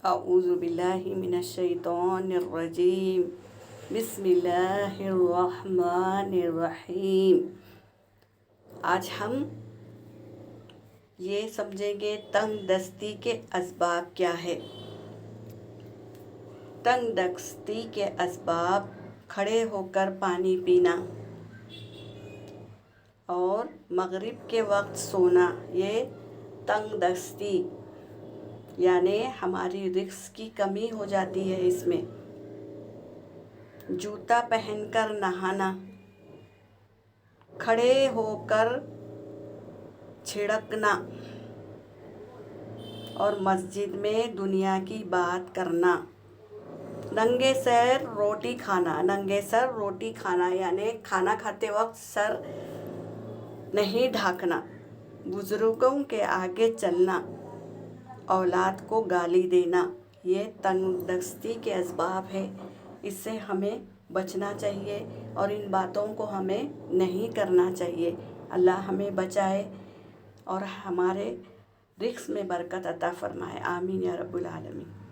اعوذ باللہ من الشیطان الرجیم، بسم اللہ الرحمن الرحیم۔ آج ہم یہ سمجھیں گے تنگ دستی کے اسباب کیا ہے۔ تنگ دستی کے اسباب کھڑے ہو کر پانی پینا اور مغرب کے وقت سونا، یہ تنگ دستی یعنی ہماری رزق کی کمی ہو جاتی ہے اس میں۔ جوتا پہن کر نہانا، کھڑے ہو کر چھڑکنا اور مسجد میں دنیا کی بات کرنا۔ ننگے سر روٹی کھانا یعنی کھانا کھاتے وقت سر نہیں ڈھانکنا، بزرگوں کے آگے چلنا، اولاد کو گالی دینا، یہ تنگ دستی کے اسباب ہے۔ اس سے ہمیں بچنا چاہیے اور ان باتوں کو ہمیں نہیں کرنا چاہیے۔ اللہ ہمیں بچائے اور ہمارے رزق میں برکت عطا فرمائے، آمین یا رب العالمین۔